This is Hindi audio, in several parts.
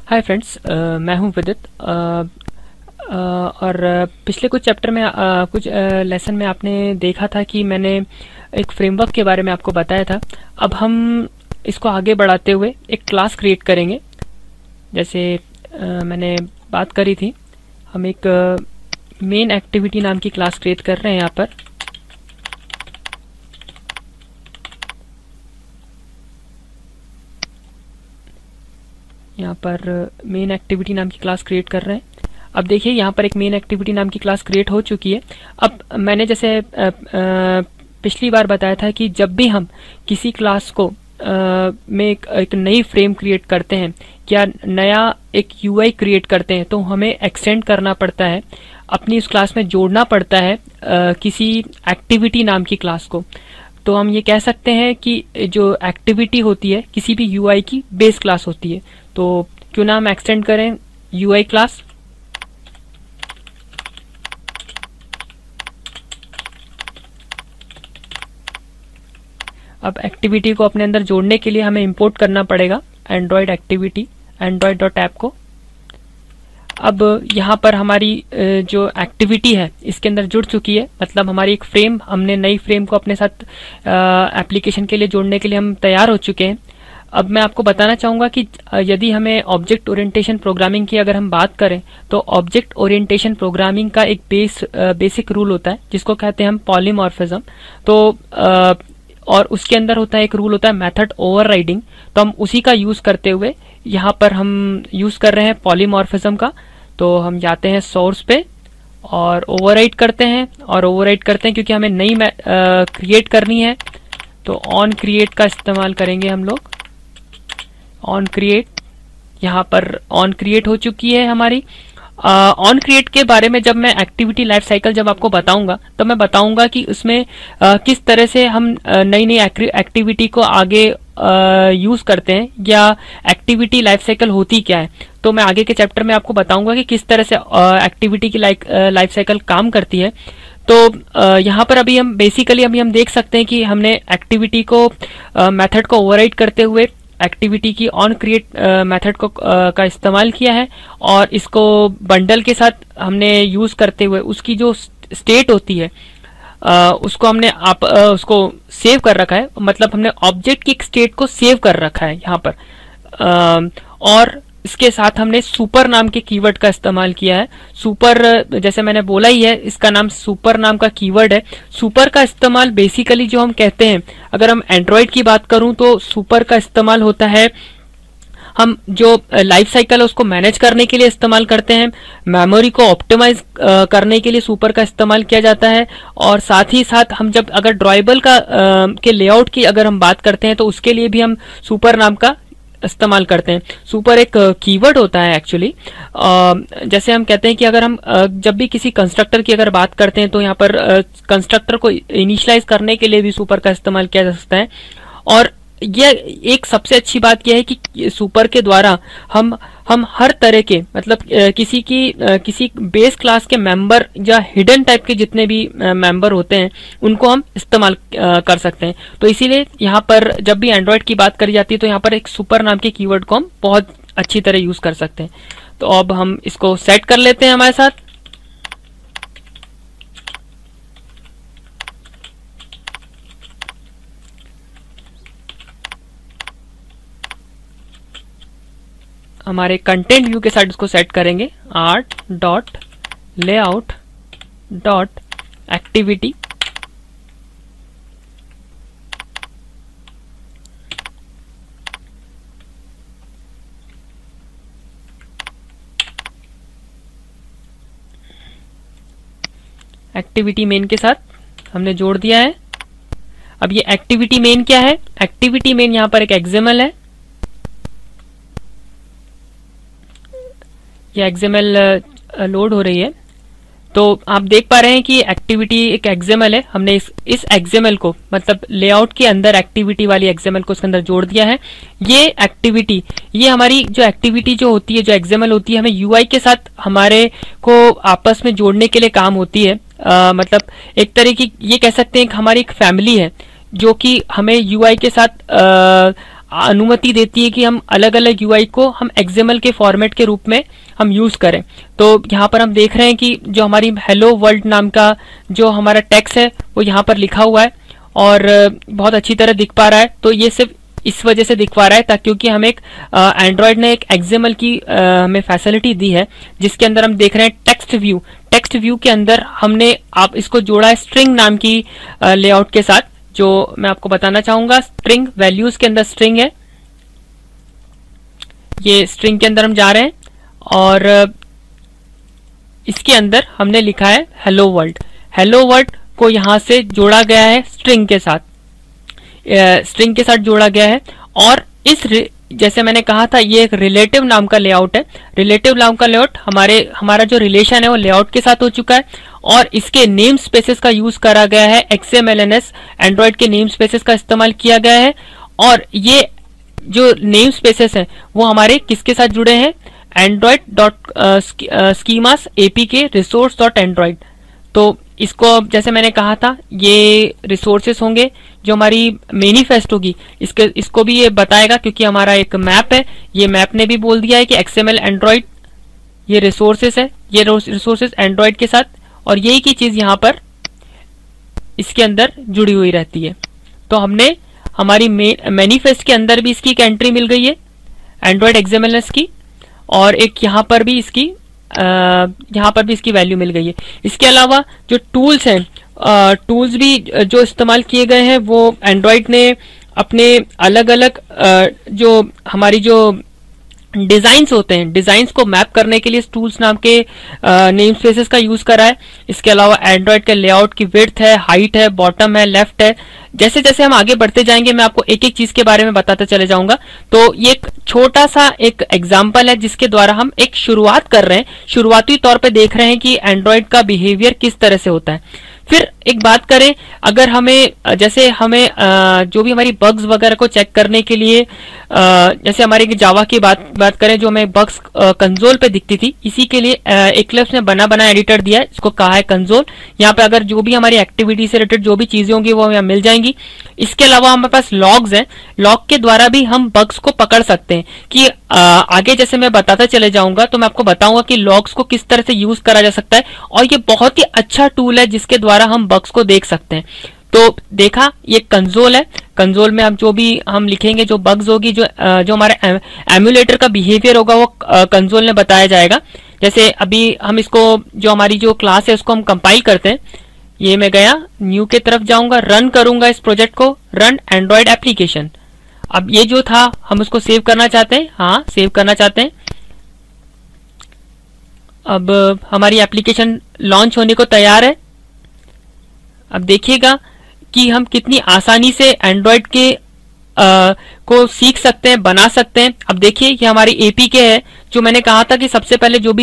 हाय फ्रेंड्स, मैं हूं विदित। और पिछले कुछ चैप्टर में कुछ लेसन में आपने देखा था कि मैंने एक फ्रेमवर्क के बारे में आपको बताया था। अब हम इसको आगे बढ़ाते हुए एक क्लास क्रिएट करेंगे। जैसे मैंने बात करी थी, हम एक मेन एक्टिविटी नाम की क्लास क्रिएट कर रहे हैं। यहाँ पर मेन एक्टिविटी नाम की क्लास क्रिएट कर रहे हैं। अब देखिए, यहाँ पर एक मेन एक्टिविटी नाम की क्लास क्रिएट हो चुकी है। अब मैंने जैसे पिछली बार बताया था कि जब भी हम किसी क्लास को में एक नई फ्रेम क्रिएट करते हैं या नया एक यूआई क्रिएट करते हैं, तो हमें एक्सटेंड करना पड़ता है, अपनी उस क्लास में जोड़ना पड़ता है किसी एक्टिविटी नाम की क्लास को। तो हम ये कह सकते हैं कि जो एक्टिविटी होती है किसी भी यूआई की बेस क्लास होती है। तो क्यों ना हम एक्सटेंड करें यूआई क्लास। अब एक्टिविटी को अपने अंदर जोड़ने के लिए हमें इंपोर्ट करना पड़ेगा एंड्रॉयड एक्टिविटी android.app को। अब यहाँ पर हमारी जो एक्टिविटी है इसके अंदर जुड़ चुकी है, मतलब हमारी एक फ्रेम, हमने नई फ्रेम को अपने साथ एप्लीकेशन के लिए जोड़ने के लिए हम तैयार हो चुके हैं। अब मैं आपको बताना चाहूँगा कि यदि हमें ऑब्जेक्ट ओरिएंटेशन प्रोग्रामिंग की अगर हम बात करें, तो ऑब्जेक्ट ओरिएंटेशन प्रोग्रामिंग का एक बेसिक रूल होता है जिसको कहते हैं हम पॉलीमॉर्फिज्म। तो और उसके अंदर होता है एक रूल होता है मेथड ओवरराइडिंग। तो हम उसी का यूज करते हुए यहाँ पर हम यूज कर रहे हैं पॉलीमॉर्फिज्म का। तो हम जाते हैं सोर्स पे और ओवरराइड करते हैं, क्योंकि हमें नई क्रिएट करनी है। तो ऑन क्रिएट का इस्तेमाल करेंगे हम लोग। ऑन क्रिएट, यहाँ पर ऑन क्रिएट हो चुकी है हमारी। ऑन क्रिएट के बारे में जब मैं एक्टिविटी लाइफ साइकिल जब आपको बताऊंगा, तो मैं बताऊंगा कि उसमें किस तरह से हम नई नई एक्टिविटी को आगे यूज करते हैं, या एक्टिविटी लाइफ साइकिल होती क्या है। तो मैं आगे के चैप्टर में आपको बताऊंगा कि किस तरह से एक्टिविटी की लाइफ साइकिल काम करती है। तो यहाँ पर अभी हम बेसिकली हम देख सकते हैं कि हमने एक्टिविटी को मेथड को ओवरराइड करते हुए एक्टिविटी की ऑन क्रिएट मेथड को का इस्तेमाल किया है, और इसको बंडल के साथ हमने यूज करते हुए उसकी जो स्टेट होती है उसको हमने उसको सेव कर रखा है। मतलब हमने ऑब्जेक्ट की एक स्टेट को सेव कर रखा है यहाँ पर। और इसके साथ हमने सुपर नाम के कीवर्ड का इस्तेमाल किया है। सुपर, जैसे मैंने बोला ही है, इसका नाम सुपर नाम का कीवर्ड है। सुपर का इस्तेमाल बेसिकली जो हम कहते हैं, अगर हम एंड्रॉयड की बात करूं तो सुपर का इस्तेमाल होता है, हम जो लाइफ साइकिल है उसको मैनेज करने के लिए इस्तेमाल करते हैं। मेमोरी को ऑप्टिमाइज करने के लिए सुपर का इस्तेमाल किया जाता है। और साथ ही साथ हम जब अगर ड्रॉयबल के लेआउट की अगर हम बात करते हैं, तो उसके लिए भी हम सुपर नाम का इस्तेमाल करते हैं। सुपर एक कीवर्ड होता है एक्चुअली। जैसे हम कहते हैं कि अगर हम जब भी किसी कंस्ट्रक्टर की अगर बात करते हैं, तो यहाँ पर कंस्ट्रक्टर को इनिशियलाइज करने के लिए भी सुपर का इस्तेमाल किया जा सकता है। और यह एक सबसे अच्छी बात यह है कि सुपर के द्वारा हम हर तरह के, मतलब किसी बेस क्लास के मेंबर या हिडन टाइप के जितने भी मेंबर होते हैं उनको हम इस्तेमाल कर सकते हैं। तो इसीलिए यहाँ पर जब भी एंड्रॉयड की बात करी जाती है, तो यहाँ पर एक सुपर नाम के कीवर्ड को हम बहुत अच्छी तरह यूज कर सकते हैं। तो अब हम इसको सेट कर लेते हैं हमारे साथ। हमारे कंटेंट व्यू के साथ इसको सेट करेंगे। art.layout.activity। एक्टिविटी मेन के साथ हमने जोड़ दिया है। अब ये एक्टिविटी मेन क्या है? एक्टिविटी मेन यहाँ पर एक एक्सएमएल है। ये एक्सएमएल लोड हो रही है। तो आप देख पा रहे हैं कि एक्टिविटी एक एक्सएमएल है। हमने इस एक्सएमएल को, मतलब लेआउट के अंदर एक्टिविटी वाली एक्सएमएल को उसके अंदर जोड़ दिया है। ये एक्टिविटी, ये हमारी जो एक्टिविटी जो होती है, जो एक्सएमएल होती है, हमें यूआई के साथ हमारे को आपस में जोड़ने के लिए काम होती है। मतलब एक तरह की ये कह सकते हैं कि हमारी एक फैमिली है जो कि हमें यूआई के साथ अनुमति देती है कि हम अलग अलग यूआई को हम XML के फॉर्मेट के रूप में हम यूज करें। तो यहाँ पर हम देख रहे हैं कि जो हमारी हेलो वर्ल्ड नाम का जो हमारा टेक्स्ट है वो यहाँ पर लिखा हुआ है और बहुत अच्छी तरह दिख पा रहा है। तो ये सिर्फ इस वजह से दिख पा रहा है ताकि क्योंकि हम एक एंड्रॉयड ने एक XML की हमें फैसिलिटी दी है जिसके अंदर हम देख रहे हैं टेक्स्ट व्यू। टेक्स्ट व्यू के अंदर हमने आप इसको जोड़ा है स्ट्रिंग नाम की लेआउट के साथ, जो मैं आपको बताना चाहूंगा। स्ट्रिंग वैल्यूज के अंदर स्ट्रिंग है, ये स्ट्रिंग के अंदर हम जा रहे हैं और इसके अंदर हमने लिखा है हेलो वर्ल्ड। हेलो वर्ल्ड को यहां से जोड़ा गया है स्ट्रिंग के साथ, स्ट्रिंग के साथ जोड़ा गया है। और इस जैसे मैंने कहा था ये एक रिलेटिव नाम का लेआउट है। रिलेटिव नाम का लेआउट हमारा जो रिलेशन है वो लेआउट के साथ हो चुका है और इसके नेम स्पेसेस का यूज करा गया है। XMLNS एंड्रॉयड के नेम स्पेसेस का इस्तेमाल किया गया है और ये जो नेम स्पेसेस हैं वो हमारे किसके साथ जुड़े हैं, android.schemas apk resource.android। तो इसको जैसे मैंने कहा था ये रिसोर्सेस होंगे जो हमारी मैनिफेस्ट होगी, इसको भी ये बताएगा क्योंकि हमारा एक मैप है। ये मैप ने भी बोल दिया है कि XML एंड्रॉयड ये रिसोर्सेस है, ये रिसोर्सेस एंड्रॉयड के साथ, और यही की चीज यहाँ पर इसके अंदर जुड़ी हुई रहती है। तो हमने हमारी मैनिफेस्ट के अंदर भी इसकी एक एंट्री मिल गई है एंड्रॉयड XMLNS की, और एक यहाँ पर भी इसकी वैल्यू मिल गई है। इसके अलावा जो टूल्स हैं, टूल्स भी जो इस्तेमाल किए गए हैं वो एंड्रॉयड ने अपने अलग अलग जो हमारी जो डिजाइन्स होते हैं, डिजाइन्स को मैप करने के लिए टूल्स नाम के नेम स्पेसेस का यूज करा है। इसके अलावा एंड्रॉयड के लेआउट की विड्थ है, हाइट है, बॉटम है, लेफ्ट है। जैसे जैसे हम आगे बढ़ते जाएंगे मैं आपको एक एक चीज के बारे में बताते चले जाऊंगा। तो ये एक छोटा सा एक एग्जाम्पल है जिसके द्वारा हम एक शुरुआत कर रहे हैं, शुरुआती तौर पे देख रहे हैं कि एंड्रॉयड का बिहेवियर किस तरह से होता है। फिर एक बात करें, अगर हमें जैसे हमें जो भी हमारी बग्स वगैरह को चेक करने के लिए जैसे हमारे जावा की बात करें जो हमें बग्स कंसोल पे दिखती थी, इसी के लिए एक्लिप्स ने बना एडिटर दिया है, इसको कहा है कंसोल। यहाँ पे अगर जो भी हमारी एक्टिविटी से रिलेटेड जो भी चीजें होंगी वो हमें मिल जाएंगी। इसके अलावा हमारे पास लॉग्स हैं, लॉग के द्वारा भी हम बग्स को पकड़ सकते हैं कि आगे जैसे मैं बताता चले जाऊंगा तो मैं आपको बताऊंगा कि लॉग्स को किस तरह से यूज करा जा सकता है, और ये बहुत ही अच्छा टूल है जिसके द्वारा हम बग्स को देख सकते हैं। तो देखा ये कंसोल है, कंसोल में हम जो भी हम लिखेंगे जो बग्स होगी, जो हमारे एमुलेटर का बिहेवियर होगा वो कंसोल में बताया जाएगा। जैसे अभी हम इसको जो हमारी जो क्लास है उसको हम कंपाइल करते हैं। ये मैं गया न्यू के तरफ जाऊंगा, रन करूंगा इस प्रोजेक्ट को, रन एंड्रॉयड एप्लीकेशन। अब ये जो था हम उसको सेव करना चाहते हैं, हाँ सेव करना चाहते हैं। अब हमारी एप्लीकेशन लॉन्च होने को तैयार है। अब देखिएगा कि हम कितनी आसानी से एंड्रॉयड के को सीख सकते हैं, बना सकते हैं। अब देखिए कि हमारी एपीके है, जो मैंने कहा था कि सबसे पहले जो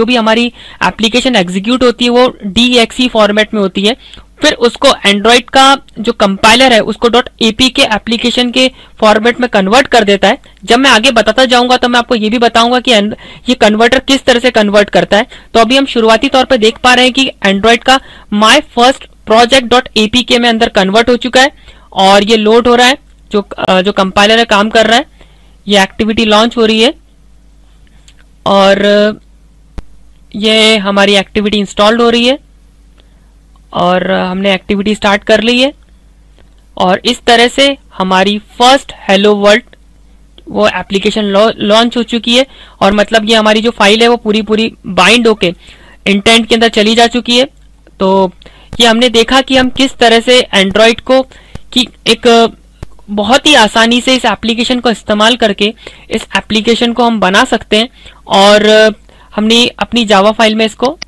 भी हमारी एप्लीकेशन एग्जीक्यूट होती है वो DXE फॉर्मेट में होती है, फिर उसको एंड्रॉयड का जो कंपाइलर है उसको .apk एप्लीकेशन के फॉर्मेट में कन्वर्ट कर देता है। जब मैं आगे बताता जाऊंगा तो मैं आपको ये भी बताऊंगा कि ये कन्वर्टर किस तरह से कन्वर्ट करता है। तो अभी हम शुरुआती तौर पर देख पा रहे हैं कि एंड्रॉयड का माई फर्स्ट प्रोजेक्ट .apk में अंदर कन्वर्ट हो चुका है और ये लोड हो रहा है, जो कंपाइलर है काम कर रहा है, ये एक्टिविटी लॉन्च हो रही है और ये हमारी एक्टिविटी इंस्टॉल्ड हो रही है और हमने एक्टिविटी स्टार्ट कर ली है। और इस तरह से हमारी फर्स्ट हेलो वर्ल्ड वो एप्लीकेशन लॉन्च हो चुकी है, और मतलब ये हमारी जो फाइल है वो पूरी बाइंड होके इंटेंट के अंदर चली जा चुकी है। तो ये हमने देखा कि हम किस तरह से एंड्रॉयड को कि एक बहुत ही आसानी से इस एप्लीकेशन को इस्तेमाल करके इस एप्लीकेशन को हम बना सकते हैं और हमने अपनी जावा फाइल में इसको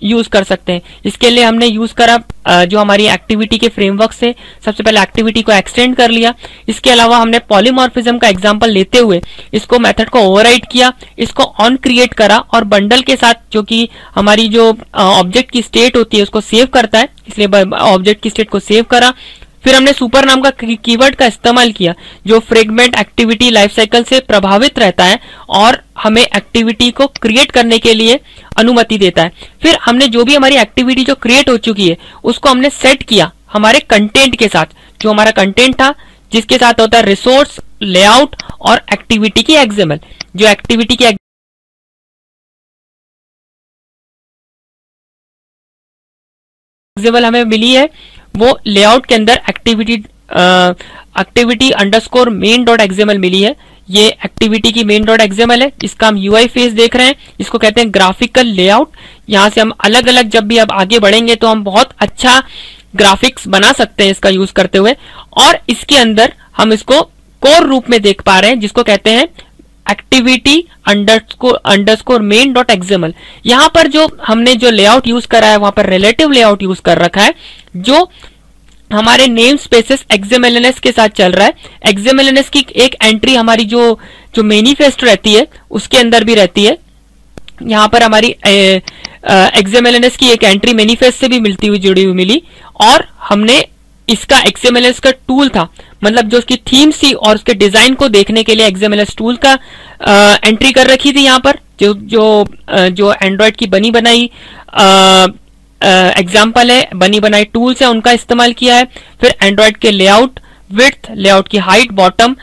यूज कर सकते हैं। इसके लिए हमने यूज करा जो हमारी एक्टिविटी के फ्रेमवर्क से सबसे पहले एक्टिविटी को एक्सटेंड कर लिया। इसके अलावा हमने पॉलीमॉर्फिज्म का एग्जांपल लेते हुए इसको मेथड को ओवरराइड किया, इसको ऑन क्रिएट करा और बंडल के साथ जो कि हमारी जो ऑब्जेक्ट की स्टेट होती है उसको सेव करता है, इसलिए ऑब्जेक्ट की स्टेट को सेव करा। फिर हमने सुपर नाम का कीवर्ड का इस्तेमाल किया जो फ्रेगमेंट एक्टिविटी लाइफ साइकिल से प्रभावित रहता है और हमें एक्टिविटी को क्रिएट करने के लिए अनुमति देता है। फिर हमने जो भी हमारी एक्टिविटी जो क्रिएट हो चुकी है उसको हमने सेट किया हमारे कंटेंट के साथ, जो हमारा कंटेंट था जिसके साथ होता है रिसोर्स लेआउट और एक्टिविटी की एक्सएमएल। जो एक्टिविटी की एक्सएमएल हमें मिली है वो लेआउट के अंदर activity underscore main dot XML मिली है। ये एक्टिविटी की मेन डॉट एक्सएमएल है, इसका हम यूआई फेस देख रहे हैं, इसको कहते हैं ग्राफिकल लेआउट। यहां से हम अलग अलग जब भी अब आगे बढ़ेंगे तो हम बहुत अच्छा ग्राफिक्स बना सकते हैं इसका यूज करते हुए। और इसके अंदर हम इसको कोर रूप में देख पा रहे हैं जिसको कहते हैं activity underscore main dot XML. यहां पर जो हमने जो लेआउट यूज करा है वहां पर रिलेटिव लेआउट यूज कर रखा है जो हमारे नेम स्पेसेस एक्सएमएलएनएस के साथ चल रहा है। एक्सएमएलएनएस की एक एंट्री हमारी जो मैनिफेस्ट रहती है उसके अंदर भी रहती है। यहां पर हमारी एक्सएमएलएनएस की एक एंट्री मैनिफेस्ट से भी मिलती हुई जुड़ी हुई मिली। और हमने इसका एक्सएमएलएस का टूल था, मतलब जो उसकी थीम थी और उसके डिजाइन को देखने के लिए एक्सएमएलएस टूल का एंट्री कर रखी थी। यहाँ पर जो एंड्रॉयड की बनी बनाई एग्जाम्पल है, बनी बनाई टूल्स है, उनका इस्तेमाल किया है। फिर एंड्रॉयड के लेआउट, विड्थ, लेआउट की हाइट, बॉटम,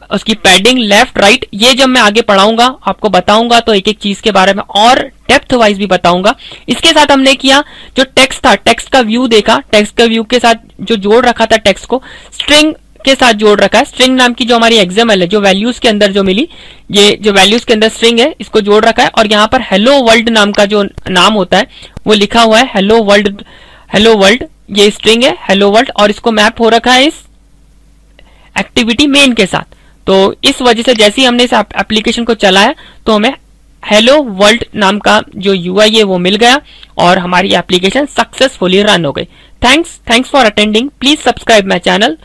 उसकी पैडिंग, लेफ्ट राइट, ये जब मैं आगे पढ़ाऊंगा आपको बताऊंगा तो एक एक चीज के बारे में और डेप्थ वाइज भी बताऊंगा। इसके साथ हमने किया जो टेक्स्ट था, टेक्स्ट का व्यू देखा, टेक्स्ट का व्यू के साथ जो जोड़ रखा था टेक्स्ट को स्ट्रिंग के साथ जोड़ रखा है। स्ट्रिंग नाम की जो हमारी एक्सएमएल है, जो वैल्यूज के अंदर जो मिली, ये जो वैल्यूज के अंदर स्ट्रिंग है इसको जोड़ रखा है। और यहाँ पर हेलो वर्ल्ड नाम का जो नाम होता है वो लिखा हुआ है, हेलो वर्ल्ड, ये स्ट्रिंग है हेलो वर्ल्ड, और इसको मैप हो रखा है इस एक्टिविटी मेन के साथ। तो इस वजह से जैसे ही हमने इस एप्लीकेशन को चलाया तो हमें हेलो वर्ल्ड नाम का जो यूआई है वो मिल गया और हमारी एप्लीकेशन सक्सेसफुली रन हो गई। Thanks for attending. Please subscribe my channel.